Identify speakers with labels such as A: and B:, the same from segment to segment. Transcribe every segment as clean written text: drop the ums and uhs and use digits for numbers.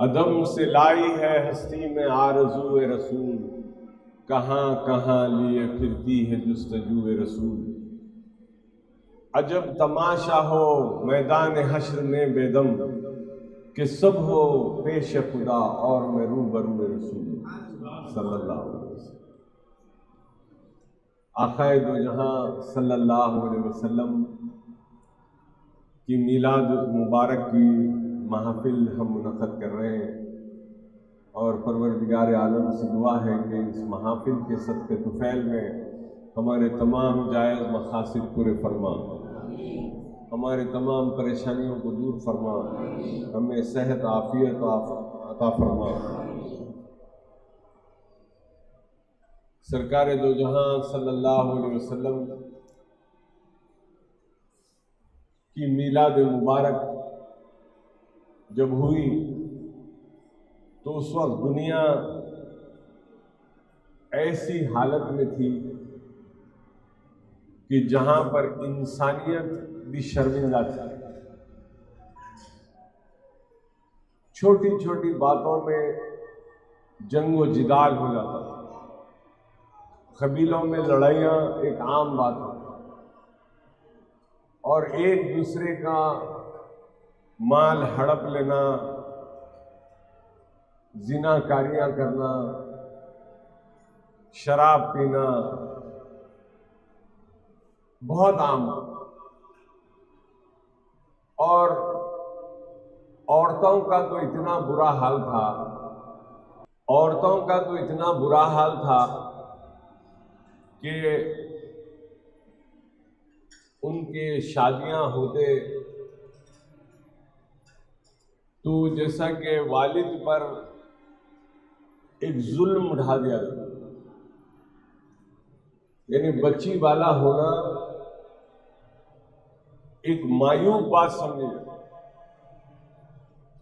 A: अदम से लाई है हस्ती में आरज़ू रसूल, कहाँ कहाँ लिए फिरती है जुस्तजू रसूल। अजब तमाशा हो मैदान हश्र में बेदम, कि सब हो पेश खुदा और मैं रूबरू रसूल सल्लल्लाहु अलैहि वसल्लम। आक़ाए दो जहां सल्लल्लाहु अलैहि वसल्लम की मीलाद मुबारक की महफिल हम मुनक़्क़द कर रहे हैं, और परवरदिगार आलम से दुआ है कि इस महफिल के सदक़े तुफ़ैल में हमारे तमाम जायज़ मक़ासिद पूरे फरमा, हमारे तमाम परेशानियों को दूर फरमा, हमें सेहत आफ़ियत अता फरमा। सरकार दो जहां सल्लल्लाहु अलैहि वसल्लम की मीलाद मुबारक जब हुई तो उस वक्त दुनिया ऐसी हालत में थी कि जहां पर इंसानियत भी शर्मिंदा थी। छोटी छोटी बातों में जंग व जिदाल हो जाता था, कबीलों में लड़ाइयाँ एक आम बात है, और एक दूसरे का माल हड़प लेना, जिनाकारियाँ करना, शराब पीना बहुत आम। और औरतों का तो इतना बुरा हाल था, औरतों का तो इतना बुरा हाल था कि उनके शादियां होते तो जैसा कि वालिद पर एक जुल्म उठा दिया जाता, यानी बच्ची वाला होना एक मायूब बात समझी जाती।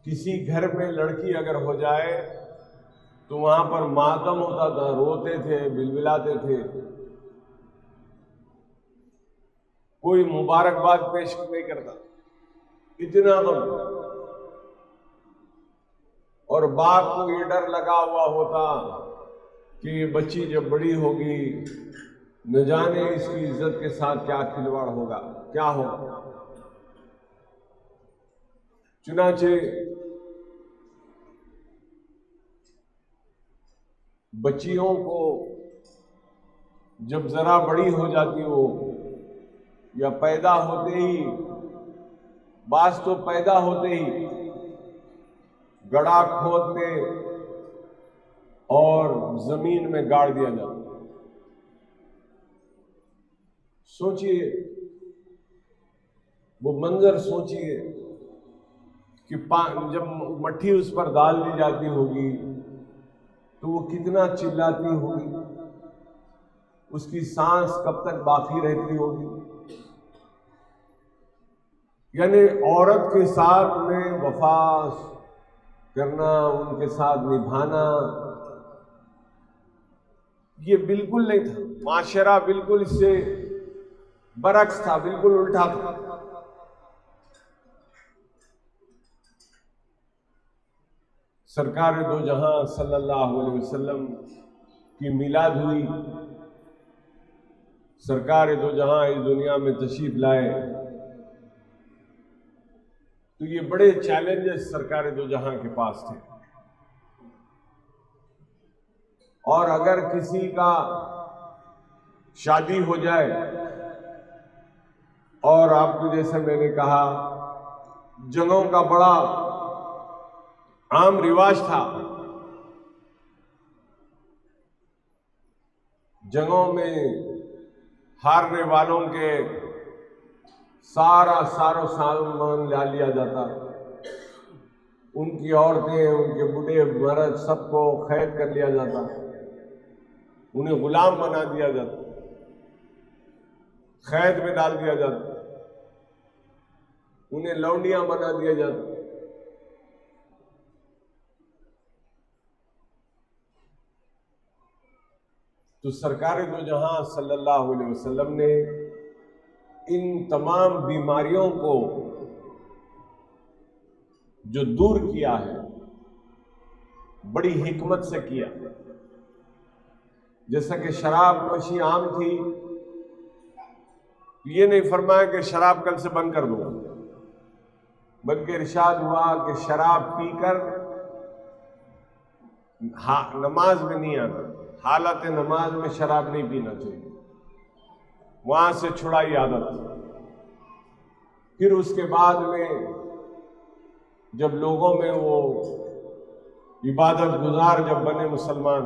A: किसी घर में लड़की अगर हो जाए तो वहां पर मातम होता था, रोते थे, बिलबिलाते थे, कोई मुबारकबाद पेश नहीं करता, इतना गम। और बाप को ये डर लगा हुआ होता कि ये बच्ची जब बड़ी होगी न जाने इसकी इज्जत के साथ क्या खिलवाड़ होगा, क्या होगा। चुनाचे बच्चियों को जब जरा बड़ी हो जाती हो या पैदा होते ही, बास तो पैदा होते ही गड्ढा खोदते और जमीन में गाड़ दिया जाता। सोचिए वो मंजर, सोचिए कि जब मट्ठी उस पर डाल दी जाती होगी तो वो कितना चिल्लाती होगी, उसकी सांस कब तक बाकी रहती होगी। यानी औरत के साथ में वफा करना, उनके साथ निभाना, ये बिल्कुल नहीं था। माशरा बिल्कुल इससे बरक्स था, बिल्कुल उल्टा था। सरकार दो जहां सल्लल्लाहु अलैहि वसल्लम की मिलाद हुई, सरकार दो जहां इस दुनिया में तशरीफ लाए, तो ये बड़े चैलेंजेस सरकार दो जहां के पास थे। और अगर किसी का शादी हो जाए, और आपको जैसे मैंने कहा जंगों का बड़ा आम रिवाज था, जंगों में हारने वालों के सारो सामान ला लिया जाता, उनकी औरतें, उनके बूढ़े मर्द सबको कैद कर लिया जाता, उन्हें गुलाम बना दिया जाता, कैद में डाल दिया जाता, उन्हें लौंडियां बना दिया जाता। तो सरकार दो जहां सल्लल्लाहु अलैहि वसल्लम ने इन तमाम बीमारियों को जो दूर किया है, बड़ी हिकमत से किया। जैसा कि शराब नोशी आम थी, ये नहीं फरमाया कि शराब कल से बंद कर दो, बल्कि इरशाद हुआ कि शराब पीकर नमाज में नहीं आना, हालत नमाज में शराब नहीं पीना चाहिए। वहां से छुड़ाई आदत। फिर उसके बाद में जब लोगों में वो इबादत गुजार जब बने मुसलमान,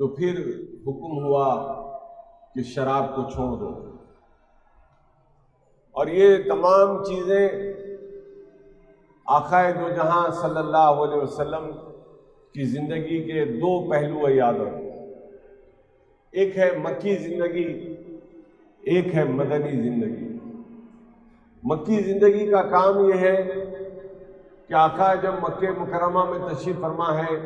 A: तो फिर हुक्म हुआ कि शराब को छोड़ दो। और ये तमाम चीजें आक़ाए दो जहां सल्लल्लाहु अलैहि वसल्लम की जिंदगी के दो पहलू याद है। एक है मक्की जिंदगी, एक है मदनी जिंदगी। मक्की जिंदगी का काम यह है कि आका जब मक्के मुकरमा में तशरीफ फरमा है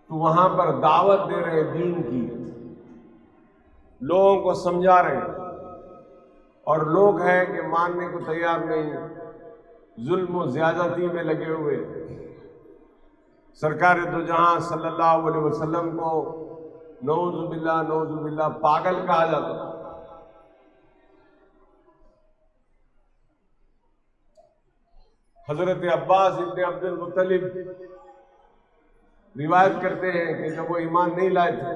A: तो वहां पर दावत दे रहे दीन की, लोगों को समझा रहे, और लोग हैं कि मानने को तैयार नहीं, जुल्म और ज्यादती में लगे हुए। सरकार दो जहां सल्लल्लाहु अलैहि वसल्लम को नऊज़ु बिल्लाह पागल कहा जाता। हजरत अब्बास इब्न अब्दुल मुत्तलिब रिवायत करते हैं कि जब वो ईमान नहीं लाए थे,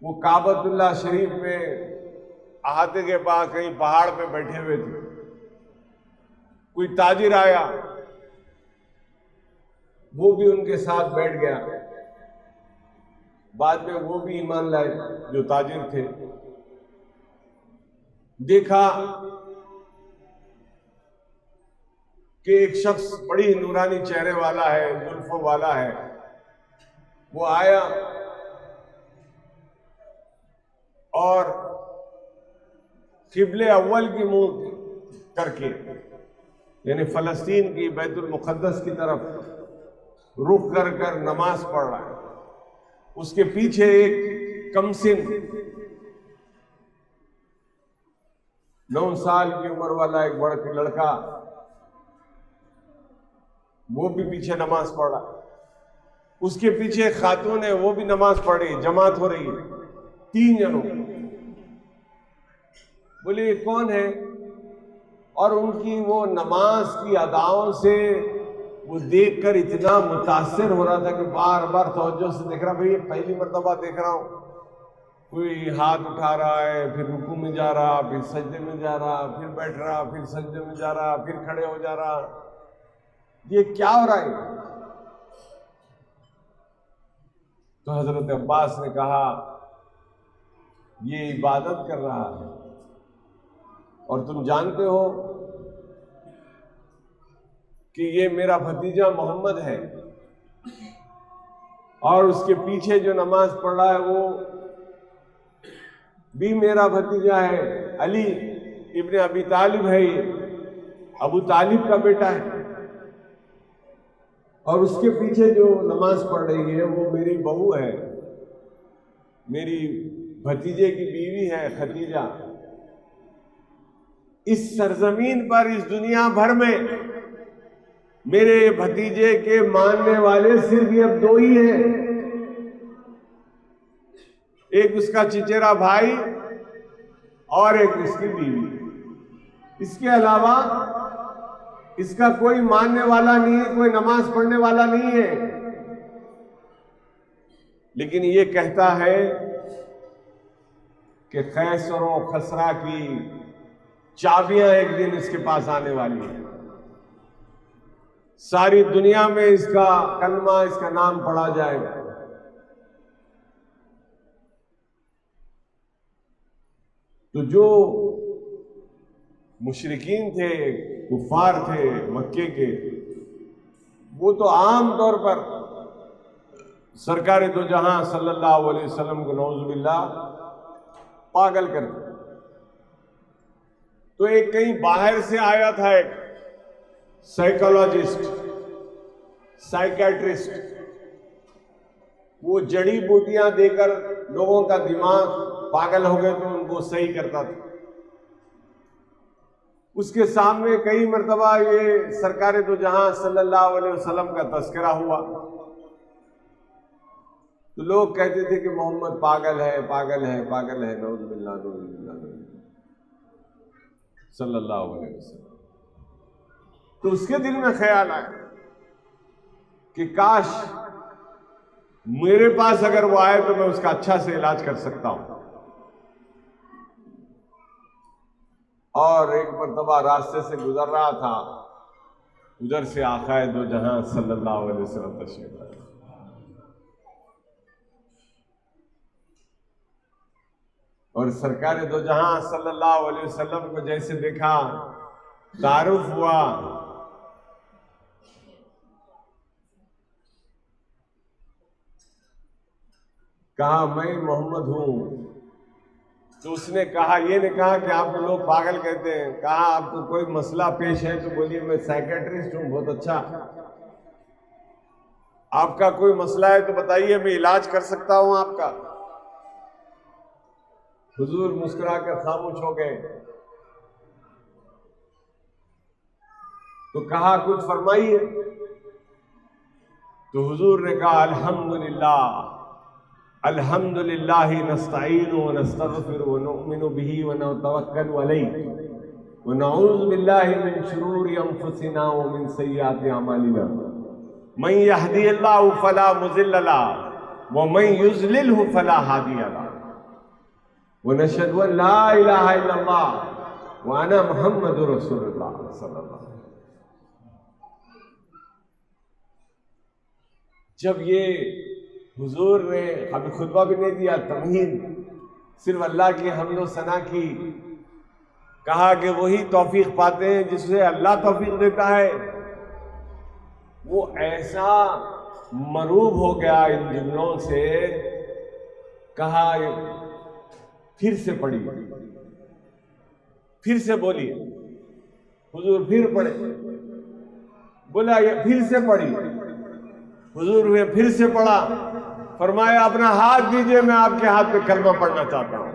A: वो काबतुल्लाह शरीफ में अहाते के पास कहीं पहाड़ पे बैठे हुए थे। कोई ताजिर आया, वो भी उनके साथ बैठ गया। बाद में वो भी ईमान लाए जो ताजिर थे। देखा कि एक शख्स बड़ी नूरानी चेहरे वाला है, जुल्फों वाला है, वो आया और किबले अव्वल की मुंह करके, यानी फलस्तीन की बैतुल मुक़द्दस की तरफ रुख कर कर नमाज पढ़ रहा है। उसके पीछे एक कमसिन 9 साल की उम्र वाला एक बड़ा लड़का, वो भी पीछे नमाज पढ़ रहा। उसके पीछे खातून है, वो भी नमाज पढ़ रही, जमात हो रही है, 3 जनों। बोले ये कौन है? और उनकी वो नमाज की अदाओं से वो देखकर इतना मुतासिर हो रहा था कि बार बार तवज्जो से देख रहा, भाई ये पहली मर्तबा देख रहा हूं, कोई हाथ उठा रहा है, फिर रुकू में जा रहा, फिर सजदे में जा रहा, फिर बैठ रहा, फिर सजदे में जा रहा, फिर खड़े हो जा रहा, ये क्या हो रहा है? तो हजरत अब्बास ने कहा ये इबादत कर रहा है, और तुम जानते हो कि ये मेरा भतीजा मोहम्मद है, और उसके पीछे जो नमाज पढ़ रहा है वो भी मेरा भतीजा है, अली इब्न अबी तालिब है, ये अबू तालिब का बेटा है, और उसके पीछे जो नमाज पढ़ रही है वो मेरी बहू है, मेरी भतीजे की बीवी है खदीजा। इस सरजमीन पर, इस दुनिया भर में मेरे भतीजे के मानने वाले सिर्फ ये अब 2 ही हैं, एक उसका चिचेरा भाई और एक उसकी बीवी। इसके अलावा इसका कोई मानने वाला नहीं है, कोई नमाज पढ़ने वाला नहीं है। लेकिन ये कहता है कि खैसर और खसरा की चाबियां एक दिन इसके पास आने वाली है। सारी दुनिया में इसका कलमा, इसका नाम पढ़ा जाएगा। तो जो मुशरिकीन थे, कुफार थे मक्के के, वो तो आम तौर पर सरकार दो जहां सल्लल्लाहु अलैहि वसल्लम को नौजुबिल्लाह पागल करते। तो एक कहीं बाहर से आया था एक साइकोलॉजिस्ट, साइकेट्रिस्ट, वो जड़ी बूटियां देकर लोगों का दिमाग पागल हो गए तो उनको सही करता था। उसके सामने कई मरतबा ये सरकार दो जहां सल्लल्लाहु अलैहि वसल्लम का तस्करा हुआ, तो लोग कहते थे कि मोहम्मद पागल है, पागल है, पागल है, नऊज़ बिल्लाह, नऊज़ बिल्लाह, सल्लल्लाहु अलैहि वसल्लम। तो उसके दिल में ख्याल आया कि काश मेरे पास अगर वो आए तो मैं उसका अच्छा से इलाज कर सकता हूं। और एक मरतबा रास्ते से गुजर रहा था, उधर से आकाए दो जहां सल्लल्लाहु अलैहि वसल्लम तशरीफ लाए। और सरकार दो जहां सल्लल्लाहु अलैहि वसल्लम को जैसे देखा, तारुफ हुआ, कहा मैं मोहम्मद हूं। तो उसने कहा, ये नहीं कहा कि आपको लोग पागल कहते हैं, कहा आपको कोई मसला पेश है तो बोलिए, मैं साइकेट्रिस्ट हूं। बहुत अच्छा, आपका कोई मसला है तो बताइए, मैं इलाज कर सकता हूं आपका। हुजूर मुस्कुराकर खामोश हो गए। तो कहा कुछ फरमाइए। तो हुजूर ने कहा अल्हम्दुलिल्लाह, अल्हम्दुलिल्लाहि नस्तईनु व नस्तगफिरु व नुमिनु बिही व नतवक्कलु अलैहि व नऊज़ु बिल्लाहि मिन शुरूरि अनफुसिना व मिन सय्यिआति अमालिना मन यहदिहिल्लाहु फला मुज़िल्ल लहु व मन युज़लिलहु फला हादिय लहु व नशहदु अन ला इलाहा इल्लल्लाह व अना मुहम्मदुर रसूलुल्लाह सल्लल्लाहु अलैहि वसल्लम। जब ये हुजूर ने अभी खुतबा भी नहीं दिया, तमहीद सिर्फ अल्लाह की हम्द व सना की, कहा कि वही तौफीक पाते हैं जिससे अल्लाह तौफीक देता है। वो ऐसा मरूब हो गया इन जुमलों से, कहा फिर से पढ़ी, फिर से बोली। हुजूर फिर पढ़े, बोला ये फिर से पढ़ी। हुजूर ने फिर से पढ़ा, फरमाया अपना हाथ दीजिए, मैं आपके हाथ पे कलमा पढ़ना चाहता हूं।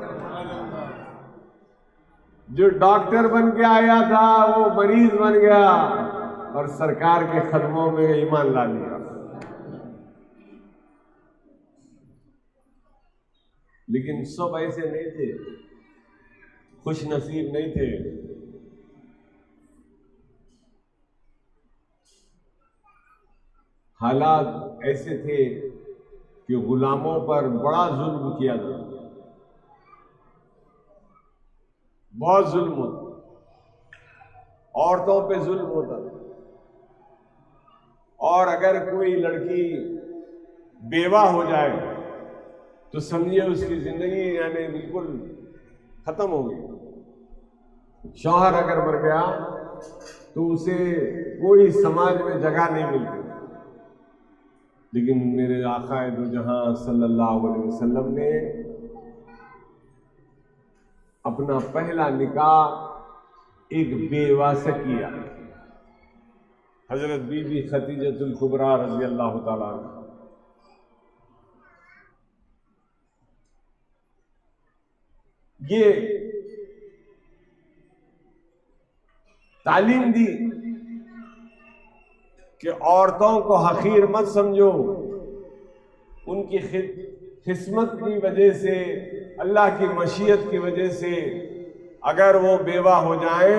A: जो डॉक्टर बन के आया था वो मरीज बन गया और सरकार के कदमों में ईमान ला लिया। लेकिन सब ऐसे नहीं थे, खुश नसीब नहीं थे। हालात ऐसे थे कि गुलामों पर बड़ा जुल्म किया जाता, बहुत जुल्म होता, औरतों पे जुल्म होता। और अगर कोई लड़की बेवा हो जाए तो समझिए उसकी जिंदगी यानी बिल्कुल खत्म हो गई। शौहर अगर मर गया तो उसे कोई समाज में जगह नहीं मिलती। लेकिन मेरे आकाए दो जहां सल्लल्लाहु अलैहि वसल्लम ने अपना पहला निकाह एक बेवा से किया, हजरत बीबी खदीजतुल कुबरा रज़ी अल्लाह ताला अन्हा। ये तालीम दी कि औरतों को हकीर मत समझो, उनकी खिस्मत की वजह से, अल्लाह की मशीयत की वजह से अगर वो बेवा हो जाए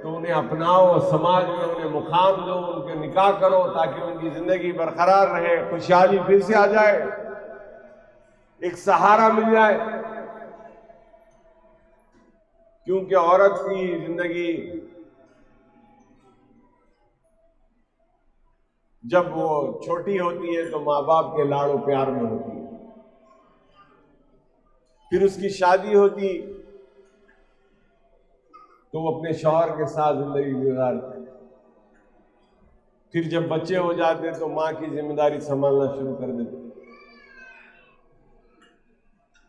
A: तो उन्हें अपनाओ, समाज में उन्हें मुकाम दो, उनके निकाह करो ताकि उनकी जिंदगी बरकरार रहे, खुशहाली फिर से आ जाए, एक सहारा मिल जाए। क्योंकि औरत की जिंदगी जब वो छोटी होती है तो माँ बाप के लाड़ो प्यार में होती है, फिर उसकी शादी होती तो वो अपने शौहर के साथ जिंदगी गुजारती, फिर जब बच्चे हो जाते तो माँ की जिम्मेदारी संभालना शुरू कर देते।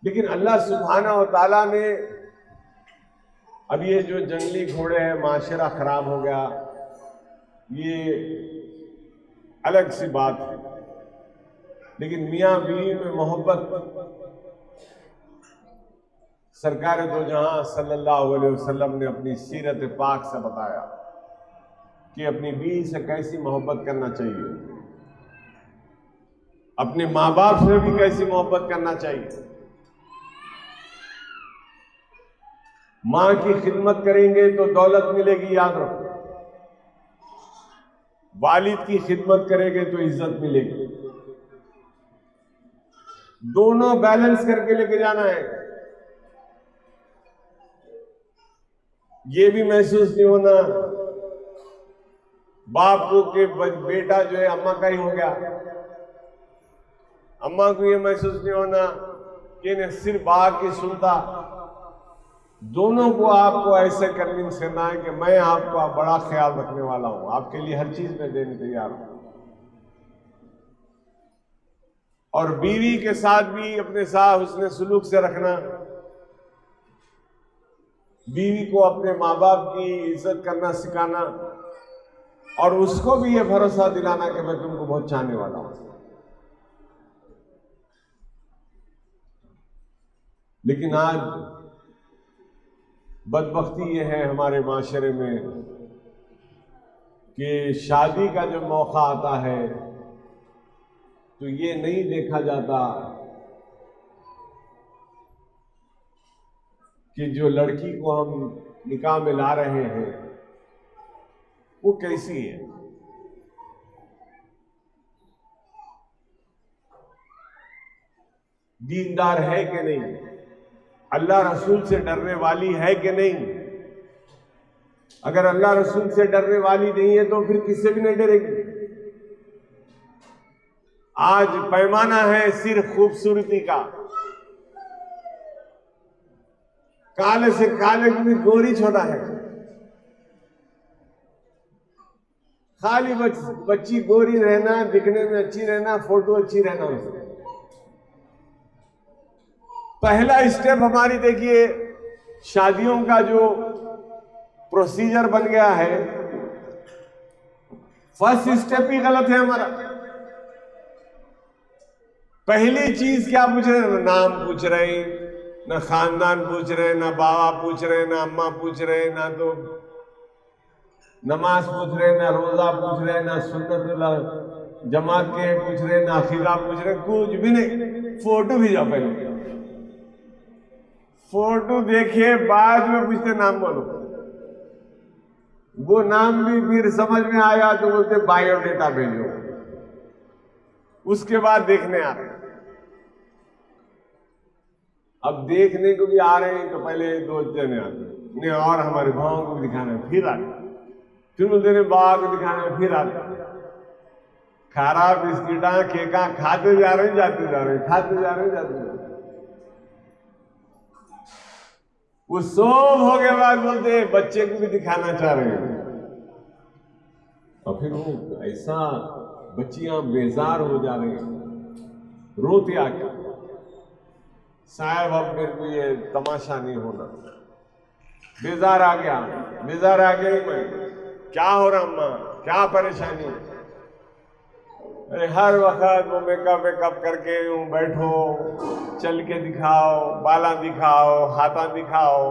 A: लेकिन अल्लाह सुब्हानहू व तआला ने, अब ये जो जंगली घोड़े हैं, माशरा खराब हो गया, ये अलग सी बात है। लेकिन मियाँ बीवी में मोहब्बत सरकार दो जहां सल्लल्लाहु अलैहि वसल्लम ने अपनी सीरत पाक से बताया कि अपनी बीवी से कैसी मोहब्बत करना चाहिए, अपने माँ बाप से भी कैसी मोहब्बत करना चाहिए। माँ की खिदमत करेंगे तो दौलत मिलेगी, याद रखो। वालिद की खिदमत करेंगे तो इज्जत मिलेगी। दोनों बैलेंस करके लेके जाना है। ये भी महसूस नहीं होना बाप को कि बेटा जो है अम्मा का ही हो गया, अम्मा को ये महसूस नहीं होना कि ने सिर्फ बाप की सुनता। दोनों को आपको ऐसे कन्विंस करना है कि मैं आपका बड़ा ख्याल रखने वाला हूं, आपके लिए हर चीज में देने तैयार हूं। और बीवी के साथ भी अपने साथ उसने सुलूक से रखना, बीवी को अपने माँ बाप की इज्जत करना सिखाना और उसको भी ये भरोसा दिलाना कि मैं तुमको बहुत चाहने वाला हूं। लेकिन आज बदबख्ती ये है हमारे माशरे में कि शादी का जब मौका आता है तो ये नहीं देखा जाता कि जो लड़की को हम निकाह में ला रहे हैं वो कैसी है। दीनदार है कि नहीं, अल्लाह रसूल से डरने वाली है कि नहीं। अगर अल्लाह रसूल से डरने वाली नहीं है तो फिर किससे भी नहीं डरेगी। आज पैमाना है सिर्फ खूबसूरती का, काले से काले को भी गोरी छोड़ा है। खाली बच्ची गोरी रहना, दिखने में अच्छी रहना, फोटो अच्छी रहना। उससे पहला स्टेप हमारी देखिए शादियों का जो प्रोसीजर बन गया है, फर्स्ट स्टेप ही गलत है हमारा। पहली चीज क्या पूछ रहे हैं? नाम पूछ रहे हैं, ना खानदान पूछ रहे, ना बाबा पूछ रहे, ना अम्मा पूछ रहे, ना तो नमाज पूछ रहे, ना रोजा पूछ रहे, ना सुन्नत जमात के पूछ रहे, ना अकीदा पूछ रहे, कुछ भी नहीं। फोटो भेजा पहले, फोटो देखिए बाद में पूछते नाम बोलो। वो नाम भी फिर समझ में आया तो बोलते बायोडेटा भेजो, उसके बाद देखने आ रहे। अब देखने को भी आ रहे हैं तो पहले दो जने आते नहीं, और हमारे भाव को भी दिखाना है, फिर आते, फिर बोलते बाबा को दिखाना है, फिर आते। खारा बिस्किटा केका खाते जा रहे हैं, जाते जा रहे हैं, खाते जा रहे हैं, जाते जा रहे हैं। वो सब हो गए बाद बोलते बच्चे को भी दिखाना चाह रहे हैं। और फिर वो ऐसा बच्चियां बेजार हो जा रही हैं, रोते आके साहब अब मेरे को ये तमाशा नहीं होना, बेजार आ गया, बेजार आ गई मैं, क्या हो रहा अम्मा, क्या परेशानी है। अरे हर वक्त वो मेकअप करके यूं बैठो, चल के दिखाओ, बाला दिखाओ, हाथा दिखाओ,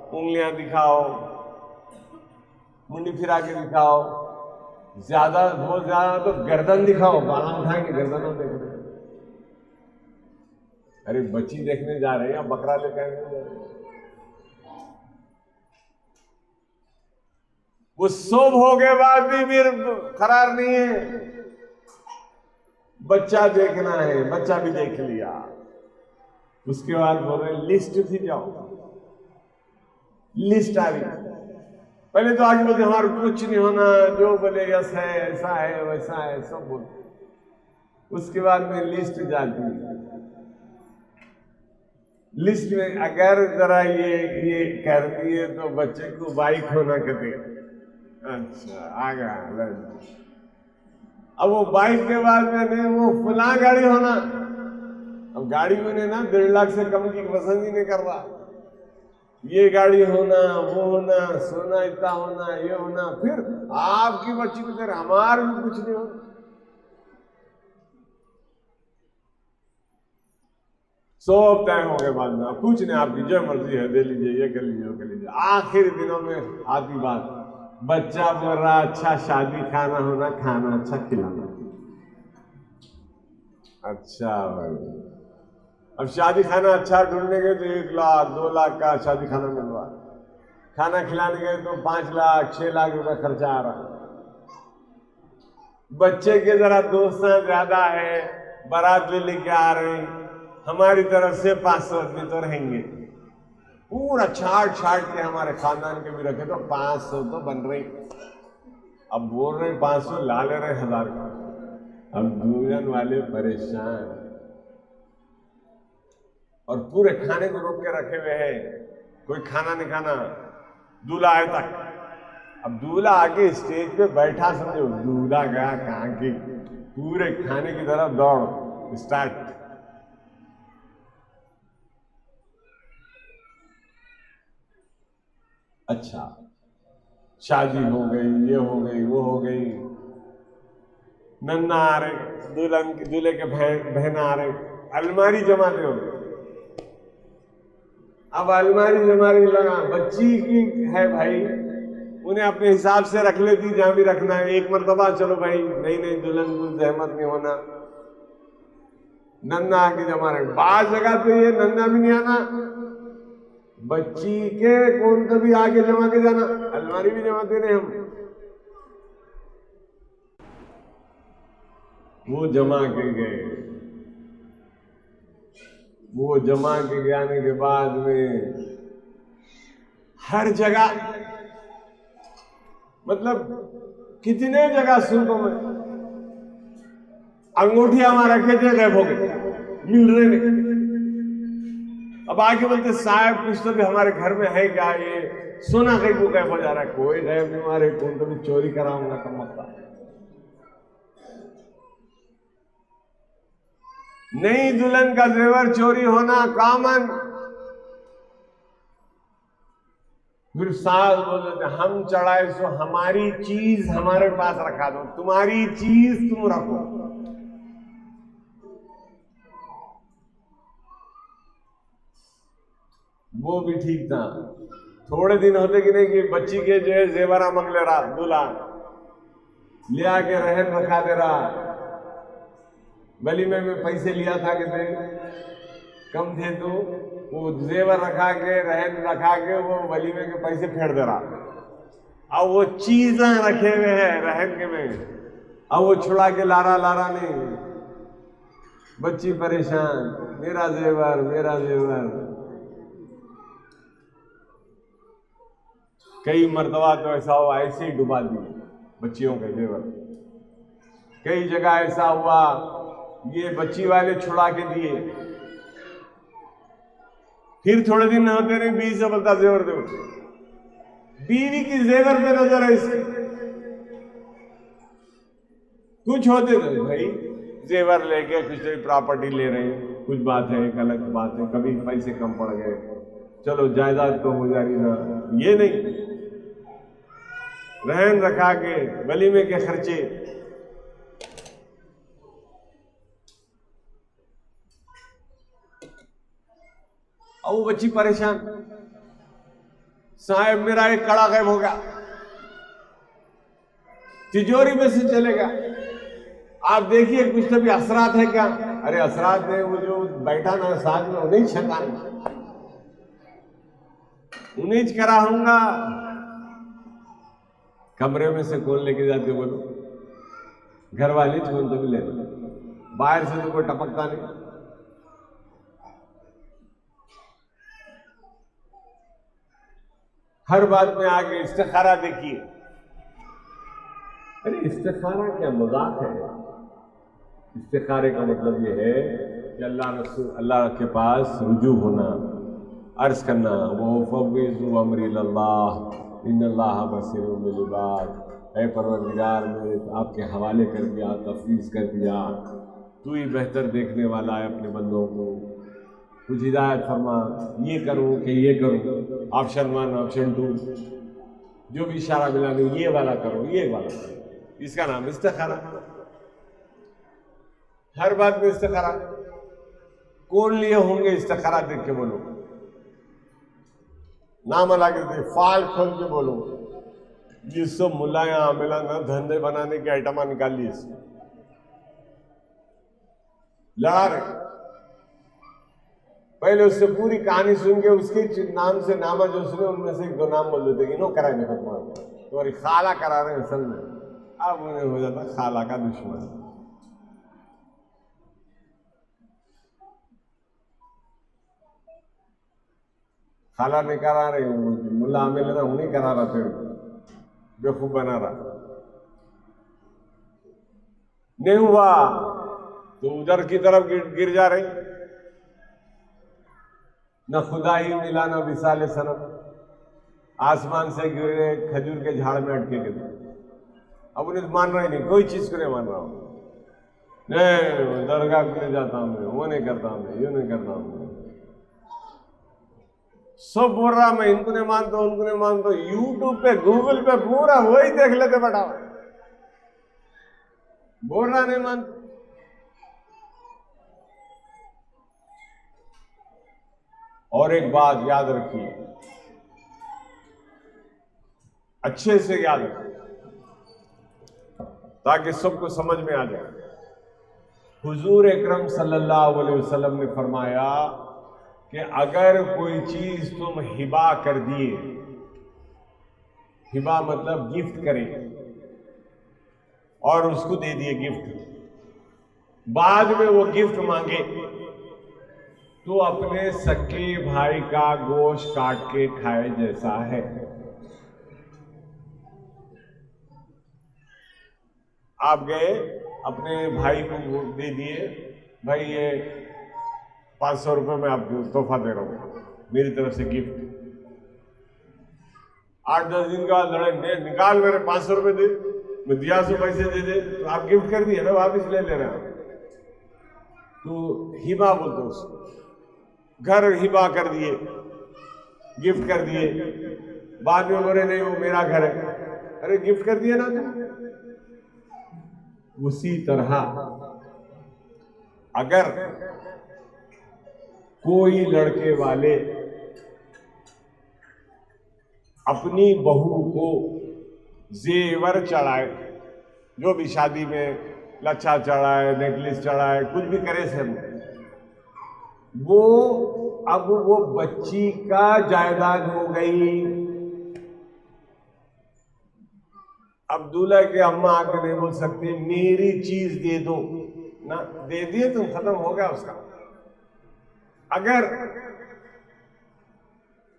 A: उंगलियां दिखाओ, मुंडी फिरा के दिखाओ, ज्यादा बहुत ज्यादा तो गर्दन दिखाओ, बाला उठाएंगे गर्दन देख रहे। अरे बच्ची देखने जा रहे हैं या बकरा लेकर जा रहे हैं? वो सब हो गए बाद भी फिर करार नहीं है। बच्चा देखना है, बच्चा भी देख लिया, उसके बाद बोल रहे लिस्ट थी, जाओ लिस्ट आ रही। पहले तो आगे बोलते हमारा कुछ नहीं होना, जो बोले यस है, ऐसा है, वैसा है, सब बोलते। उसके बाद में लिस्ट जाती है। लिस्ट में अगर जरा ये करती है तो बच्चे को बाइक होना कहते, अच्छा आ गया। अब वो बाइक के बाद में नहीं, वो फुला गाड़ी होना। अब गाड़ी में ना 1.5 लाख से कम की पसंद ही नहीं कर रहा। ये गाड़ी होना, वो होना, सोना इतना होना, ये होना, फिर आपकी बच्ची को तेरे हमारे भी कुछ नहीं होना। सब तय हो गए बाद में, अब कुछ नहीं, आपकी जो मर्जी है दे लीजिए, ये कर लीजिए, वो कर लीजिए। आखिर दिनों में आती बात, बच्चा बोल रहा अच्छा शादी खाना होना, खाना अच्छा खिलाना। अच्छा भाई, अब शादी खाना अच्छा ढूंढने गए तो 1 लाख 2 लाख का शादी खाना मिल रहा, खाना खिलाने गए तो 5 लाख 6 लाख रुपए खर्चा आ रहा। बच्चे के जरा दोस्त ज्यादा है, बारात ले लेके आ रहे हैं, हमारी तरफ से 500 आदमी तो रहेंगे, पूरा छाट छाट के हमारे खानदान के भी रखे तो 500 तो बन रही। अब बोल रहे 500 ला ले रहे 1000 का। अब दुल्हन वाले परेशान और पूरे खाने को रोक के रखे हुए हैं, कोई खाना नहीं खाना, दूल्हा आए तक। अब दूल्हा आके स्टेज पे बैठा, समझो दूल्हा गया कहाँ की, पूरे खाने की तरफ दौड़ स्टार्ट। अच्छा, शादी हो गई, ये हो गई, वो हो गई, नन्ना आ रहे, दूल्हे के बहन आ रहे, अलमारी जमाते हो। अब अलमारी जमाने लगा, बच्ची की है भाई, उन्हें अपने हिसाब से रख लेती जहां भी रखना है, एक मरतबा चलो भाई, नहीं दुल्हन को जहमत नहीं होना, नन्ना आके जमा रहे। बात जगह पे ये नन्ना भी नहीं आना, बच्ची के कौन कभी आगे जमा के जाना, अलमारी भी जमाते रहे हम। वो जमा के गए, वो जमा के आने के बाद में हर जगह, मतलब कितने जगह सुनता मैं, अंगूठियां हमारा रखे थे, गायब हो गए, मिल रहे नहीं। अब आगे बोलते साहब कुछ तो भी हमारे घर में है क्या, ये सोना कहीं को गायब हो जा रहा है। कोई गायब नहीं, हमारे कौन तो भी चोरी कराऊंगा कम मक्का। नहीं, दुल्हन का जेवर चोरी होना कॉमन। फिर सास बोलते हम चढ़ाए सो हमारी चीज हमारे पास रखा दो, तुम्हारी चीज तुम रखो। वो भी ठीक था। थोड़े दिन होते कि नहीं कि बच्ची के जो है जेवरा मंग ले रहा दूल्हा, ले आके रहन रखा दे रहा। वलीमे में पैसे लिया था कि कम थे तो वो जेवर रखा के रहन रखा के वो वलीमे के पैसे फेर दे रहा। अब वो चीजें रखे हुए हैं रहन के में, अब वो छुड़ा के लारा नहीं। बच्ची परेशान, मेरा जेवर मेरा जेवर। कई मर्तबा तो ऐसा हुआ ऐसे ही डुबा दिए बच्चियों के जेवर। कई जगह ऐसा हुआ ये बच्ची वाले छुड़ा के दिए, फिर थोड़े दिन होते नहीं बीवी से बोलता जेवर दो। बीवी की जेवर पे नजर है इसकी। कुछ होते थे भाई जेवर लेके कुछ तो प्रॉपर्टी ले रहे हैं, कुछ बात है एक अलग बात है, कभी पैसे कम पड़ गए चलो जायदाद तो हो जाएगी ना, ये नहीं। रहन रखा के वलीमे के खर्चे। और वो बच्ची परेशान, साहब मेरा एक कड़ा गायब हो गया, तिजोरी में से चलेगा। आप देखिए कुछ तो भी असरात है क्या? अरे असरात है, वो जो बैठा ना साथ में उन्हीं शैतान उन्हीं कराऊंगा। कमरे में से कौन लेके जाते बोलो? घर वाले कौन तो भी ले, बाहर से तो कोई टपकता नहीं। हर बात में आगे इस्तिखारा देखिए। अरे इस्तिखारा क्या मजाक है? इस्तिखारे का मतलब ये है कि अल्लाह के पास रुजू होना, अर्ज करना, वो फव्विज़ु अमरी इल्लाह इन्नल्लाह बसीरुम बिल इबाद। ऐ परवरदिगार मैंने आपके हवाले कर दिया, तफवीज़ कर दिया, तू ही बेहतर देखने वाला है अपने बंदों को, कुछ हिदायत फरमा, ये करूँ कि ये करूँ, ऑप्शन 1 ऑप्शन 2 जो भी इशारा मिला नहीं ये वाला करो ये वाला करो, इसका नाम इस्तिखारा। हर बात में इस्तिखारा। कौन लिए होंगे इस्तिखारा देख के बोलो, नाम लगा के फाइल खोल के बोलो। ये सब मुलाया आमिला ना धंधे बनाने के आइटमा निकाल लिए लड़ा रहे। पहले उससे पूरी कहानी सुन के उसके नाम से नामा जो सुने उनमें से एक दो नाम बोल देते, इन्हों कराए नहीं खत्म, तुम्हारी खाला करा रहे हैं असल में। अब उन्हें हो जाता खाला का दुश्मन। खाला नहीं करा रहे, मुल्ला आमिल ना उन्हीं करा रहा, फिर बेवकूफ बना रहा। नहीं हुआ तो उधर की तरफ गिर जा रही। न खुदा ही मिला न विसाले सनम, आसमान से गिरे खजूर के झाड़ में अटके गए। अब उन्हें मान रहा ही नहीं, कोई चीज को नहीं मान रहा हूं। नहीं दरगाह को नहीं जाता हूं मैं, वो नहीं करता हूं मैं, ये नहीं करता हूं मैं। सब बोल रहा मैं इनको नहीं मानता, उनको नहीं मानता। यूट्यूब पे गूगल पे पूरा वही देख लेते बैठा, बोल रहा नहीं मानता। और एक बात याद रखिए, अच्छे से याद रखिए ताकि सबको समझ में आ जाए। हुजूर अकरम सल्लल्लाहु अलैहि वसल्लम ने फरमाया कि अगर कोई चीज तुम हिबा कर दिए, हिबा मतलब गिफ्ट करें और उसको दे दिए गिफ्ट, बाद में वो गिफ्ट मांगे तो अपने सके भाई का गोश्त काट के खाए जैसा है। आप गए अपने भाई को दे दिए, भाई ये 500 रुपये में आपको तोहफा दे रहा हूं मेरी तरफ से गिफ्ट। 8-10 दिन का लड़े, निकाल मेरे 500 रुपये दे, मैं दिया से पैसे दे दे, तो आप गिफ्ट कर दिए ना, वापिस ले लेना। तो हिबा बोलते उसको, घर हिबा कर दिए, गिफ्ट कर दिए, बाद में बोले नहीं वो मेरा घर है। अरे गिफ्ट कर दिए ना तुम। उसी तरह अगर कोई लड़के वाले अपनी बहू को जेवर चढ़ाए, जो भी शादी में लच्छा चढ़ाए, नेकलेस चढ़ाए, कुछ भी करे से वो अब वो बच्ची का जायदाद हो गई। अब दूल्हा के अम्मा आके नहीं बोल सकती मेरी चीज दे दो ना, दे दिए तो खत्म हो गया उसका। अगर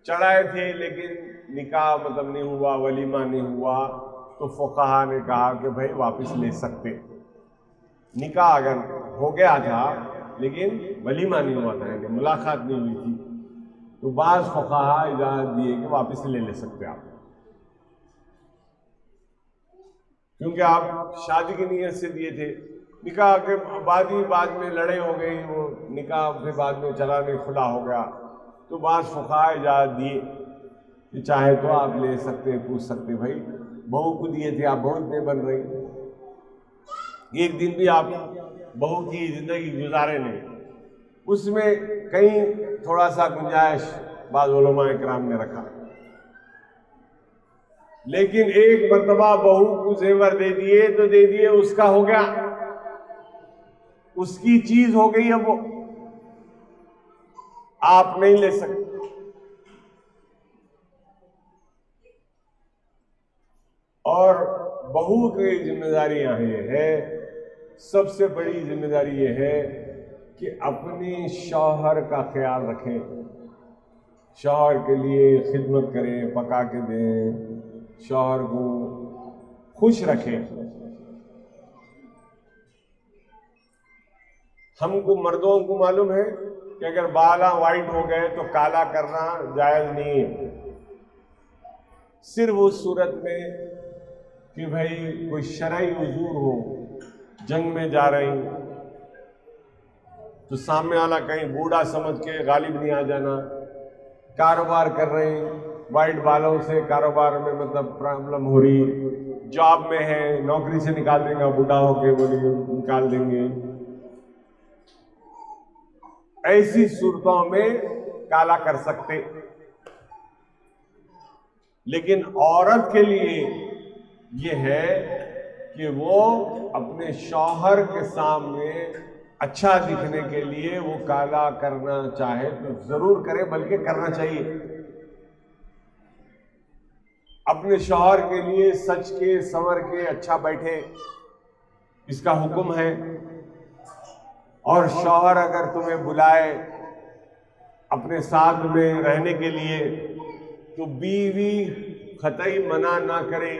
A: चढ़ाए थे लेकिन निकाह मतलब नहीं हुआ, वलीमा नहीं हुआ, तो फुकाहा ने कहा कि भाई वापस ले सकते। निकाह अगर हो गया था लेकिन वलीमा नहीं हुआ था, यानी मुलाकात नहीं हुई थी, तो बाज़ फुकाहा इजाज़त दिए कि वापस ले सकते आप, क्योंकि आप शादी की नीयत से दिए थे। निकाह के बाद में लड़ाई हो गई, वो निकाह फिर बाद में चला नहीं, खुला हो गया, तो बाज़ फुकाहा इजाज़त दिए कि चाहे तो आप ले सकते, पूछ सकते। भाई बहू को दिए थे, आप बहू नहीं बन रही, एक दिन भी आप बहू की जिंदगी गुजारे नहीं, उसमें कहीं थोड़ा सा गुंजाइश बाज़ उलमा इकराम ने रखा। लेकिन एक मर्तबा बहू को जेवर दे दिए तो दे दिए, उसका हो गया, उसकी चीज हो गई, अब वो आप नहीं ले सकते। और बहू की जिम्मेदारी यहां ये है, सबसे बड़ी जिम्मेदारी ये है कि अपने शौहर का ख्याल रखें, शौहर के लिए खिदमत करें, पका के दें, शौहर को खुश रखें। हमको मर्दों को मालूम है कि अगर बाला वाइट हो गए तो काला करना जायज नहीं है, सिर्फ उस सूरत में कि भाई कोई शरई उजूर हो, जंग में जा रही तो सामने वाला कहीं बूढ़ा समझ के गालिब नहीं आ जाना, कारोबार कर रहे हैं, वाइट बालों से कारोबार में मतलब प्रॉब्लम हो रही, जॉब में है, नौकरी से निकाल देंगे, बूढ़ा होके बोले निकाल देंगे, ऐसी सूरतों में काला कर सकते, लेकिन औरत के लिए यह है कि वो अपने शौहर के सामने अच्छा दिखने के लिए वो काला करना चाहे तो जरूर करे, बल्कि करना चाहिए। अपने शौहर के लिए सच के संवर के अच्छा बैठे, इसका हुक्म है। और शौहर अगर तुम्हें बुलाए अपने साथ में रहने के लिए तो बीवी कतई मना ना करे।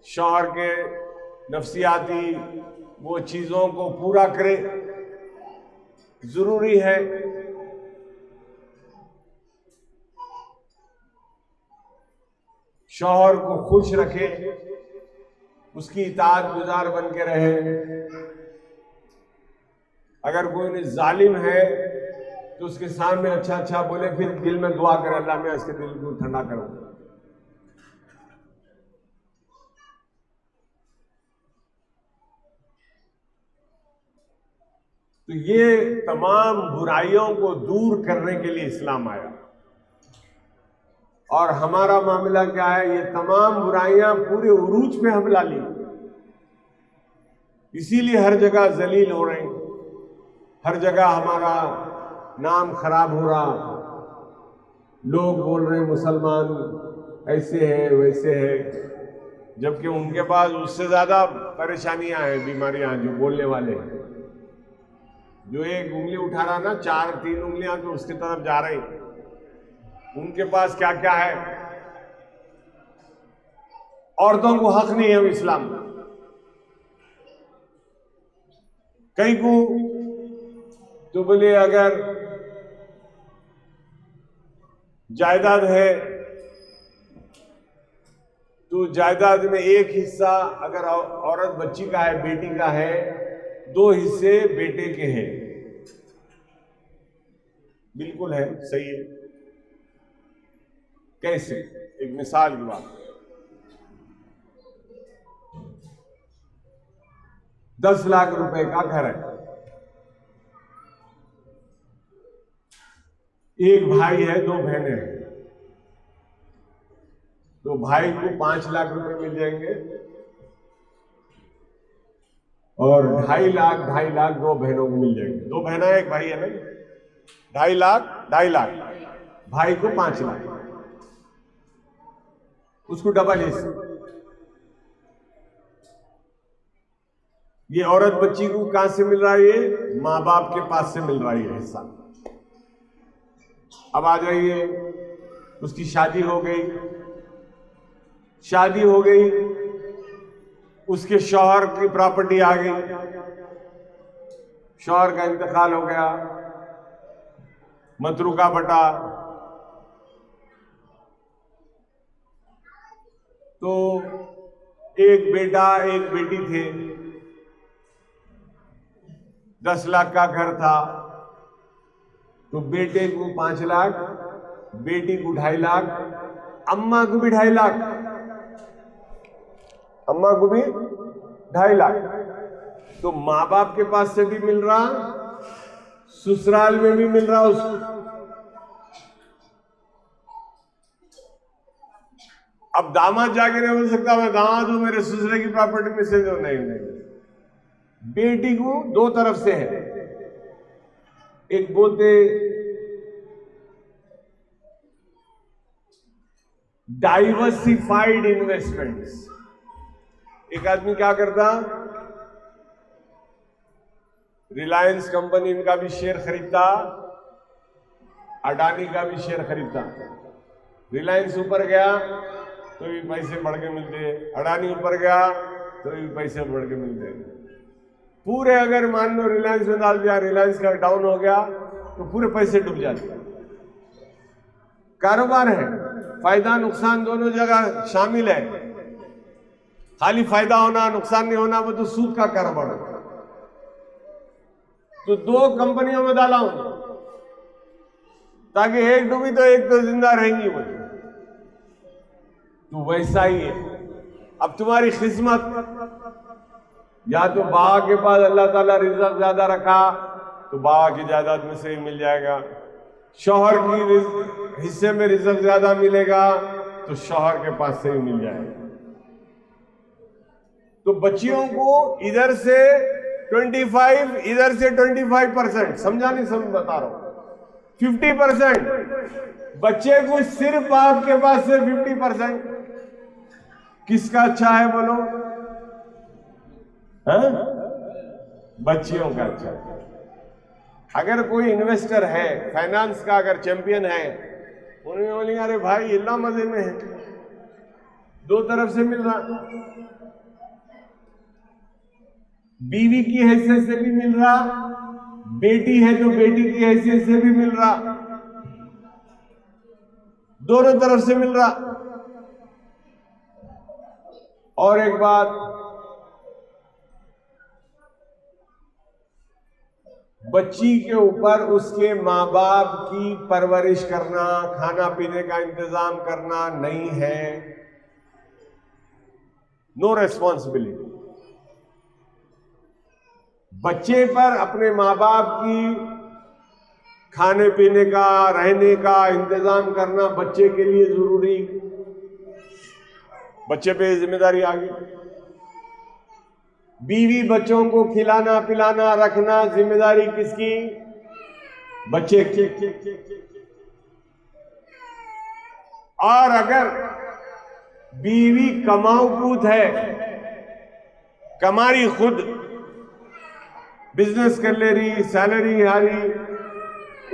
A: शौहर के नफ्सियाती वो चीजों को पूरा करे, जरूरी है। शौहर को खुश रखे, उसकी इताअत गुजार बन के रहे। अगर कोई जालिम है तो उसके सामने अच्छा अच्छा बोले, फिर दिल में दुआ करे, अल्लाह मैं इसके दिल को ठंडा करूं। तो ये तमाम बुराइयों को दूर करने के लिए इस्लाम आया। और हमारा मामला क्या है, ये तमाम बुराइयां पूरे उरूज पे हमला ली, इसीलिए हर जगह जलील हो रहे हैं, हर जगह हमारा नाम खराब हो रहा। लोग बोल रहे हैं मुसलमान ऐसे है वैसे है, जबकि उनके पास उससे ज्यादा परेशानियां हैं, बीमारियां, जो बोलने वाले हैं। जो एक उंगली उठा रहा ना, 3 उंगलियां तो उसकी तरफ जा रही, उनके पास क्या क्या है। औरतों को हक नहीं है इस्लाम में। कहीं को तो बोले अगर जायदाद है तो जायदाद में एक हिस्सा अगर औरत बच्ची का है, बेटी का है, 2 हिस्से बेटे के हैं। बिल्कुल है, सही है। कैसे? एक मिसाल की बात, 10 लाख रुपए का घर है, एक भाई है, 2 बहनें हैं, तो भाई को 5 लाख रुपए मिल जाएंगे और 2.5 लाख 2 बहनों को मिल जाएंगे। 2 बहना है, एक भाई है ना, 2.5 लाख, भाई को 5 लाख, उसको डबल हिस्सा। ये औरत बच्ची को कहां से मिल रहा है? ये माँ बाप के पास से मिल रहा है हिस्सा। अब आ जाइए, उसकी शादी हो गई, उसके शौहर की प्रॉपर्टी आ गई, शौहर का इंतकाल हो गया, मतरूका बटा, तो एक बेटा एक बेटी थे, 10 लाख का घर था, तो बेटे को 5 लाख, बेटी को 2.5 लाख, अम्मा को भी 2.5 लाख, अम्मा को भी 2.5 लाख। तो माँ बाप के पास से भी मिल रहा, ससुराल में भी मिल रहा उसको। अब दामाद जाके नहीं बोल सकता मैं दामाद हूं, मेरे ससुरे की प्रॉपर्टी में से जो नहीं। बेटी को 2 तरफ से है। एक बोलते डाइवर्सिफाइड इन्वेस्टमेंट्स। एक आदमी क्या करता, रिलायंस कंपनी का भी शेयर खरीदता, अडानी का भी शेयर खरीदता। रिलायंस ऊपर गया तो भी पैसे बढ़ के मिलते, अडानी ऊपर गया तो भी पैसे बढ़ के मिलते। पूरे अगर मान लो रिलायंस में डाल दिया, रिलायंस का डाउन हो गया तो पूरे पैसे डूब जाते। कारोबार है, फायदा नुकसान दोनों जगह शामिल है। खाली फायदा होना नुकसान नहीं होना, वो तो सूद का कारोबार है। तो 2 कंपनियों में डाला हूं ताकि एक डूबी तो एक तो जिंदा रहेंगी वो। तो वैसा ही है। अब तुम्हारी किस्मत, या तो बाग के पास अल्लाह ताला रिज़्क़ ज्यादा रखा तो बाबा की जायदाद में से ही मिल जाएगा। शौहर की हिस्से में रिजर्व ज्यादा मिलेगा तो शौहर के पास से ही मिल जाएगा। तो बच्चियों को इधर से 25, इधर से 25%, समझा नहीं समझ बता रहा हूं, 50%। बच्चे को सिर्फ बाप के पास से 50%। किसका अच्छा है बोलो? बच्चियों का अच्छा है। अगर कोई इन्वेस्टर है, फाइनेंस का अगर चैंपियन है, उन्हें बोलेंगे अरे भाई इतना मजे में है, दो तरफ से मिल रहा, बीवी की हैसियत से भी मिल रहा, बेटी है तो बेटी की हैसियत से भी मिल रहा, दोनों तरफ से मिल रहा। और एक बात, बच्ची के ऊपर उसके माँ बाप की परवरिश करना, खाना पीने का इंतजाम करना नहीं है, नो रेस्पॉन्सिबिलिटी। बच्चे पर अपने माँ बाप की खाने पीने का, रहने का इंतजाम करना बच्चे के लिए जरूरी। बच्चे पे जिम्मेदारी आ गई। बीवी बच्चों को खिलाना पिलाना रखना जिम्मेदारी किसकी? बच्चे की। और अगर बीवी कमाऊ कूद है, कमारी खुद, बिजनेस कर ले रही, सैलरी आ रही,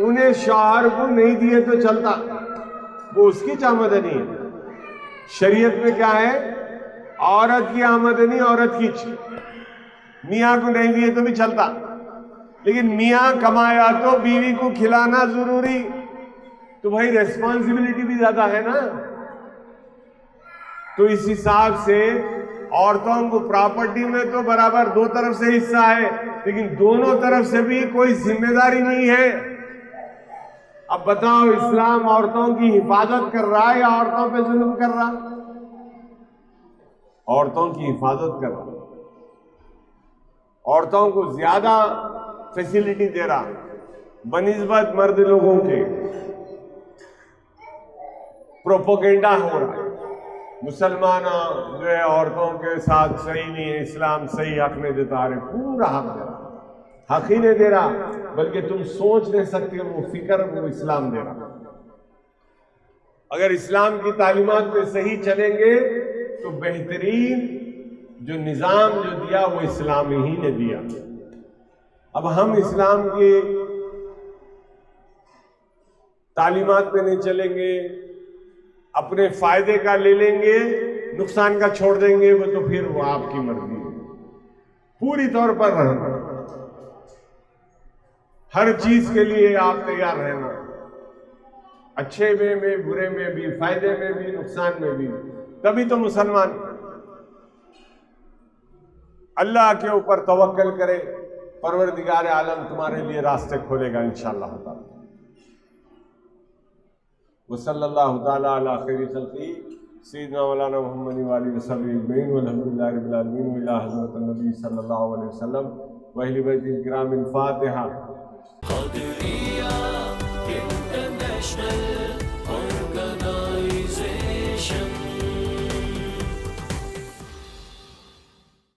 A: उन्हें शौहर को नहीं दिए तो चलता, वो उसकी आमदनी है। शरीयत में क्या है? औरत की आमदनी औरत की, मियाँ को नहीं दिए तो भी चलता, लेकिन मियाँ कमाया तो बीवी को खिलाना जरूरी। तो भाई रेस्पॉन्सिबिलिटी भी ज्यादा है ना। तो इस हिसाब से औरतों को प्रॉपर्टी में तो बराबर दो तरफ से हिस्सा है, लेकिन दोनों तरफ से भी कोई जिम्मेदारी नहीं है। अब बताओ, इस्लाम औरतों की हिफाजत कर रहा है या औरतों पे जुल्म कर रहा? औरतों की हिफाजत कर रहा, औरतों को ज्यादा फैसिलिटी दे रहा बनिस्बत मर्द लोगों के। प्रोपोगेंडा हो रहा है, मुसलमान जो है औरतों के साथ सही नहीं है, इस्लाम सही हक नहीं देता। अरे पूरा हक दे रहा, हक ही नहीं दे रहा, बल्कि तुम सोच नहीं सकते वो फिक्र वो इस्लाम दे रहा। अगर इस्लाम की तालीमात पे सही चलेंगे तो बेहतरीन जो निजाम जो दिया वो इस्लाम ही ने दिया। अब हम इस्लाम की तालीमात पे नहीं चलेंगे, अपने फायदे का ले लेंगे, नुकसान का छोड़ देंगे, वो तो फिर वो आपकी मर्जी है। पूरी तौर पर रहना, हर चीज के लिए आप तैयार रहना, अच्छे में बुरे में भी, फायदे में भी, नुकसान में भी। तभी तो मुसलमान अल्लाह के ऊपर तवक्कल करे, परवरदिगार आलम तुम्हारे लिए रास्ते खोलेगा इंशाअल्लाह ताला। वसल्लल्लाहु ताला अला खैरि खल्क़ी सय्यिदना मौलाना मुहम्मद व आलिहि वसहबिहि अजमईन वल्हम्दुलिल्लाहि रब्बिल आलमीन व इला हज़रत नबी सल्लल्लाहु अलैहि वसल्लम व अहले बैतिल किरामिल फातिहा।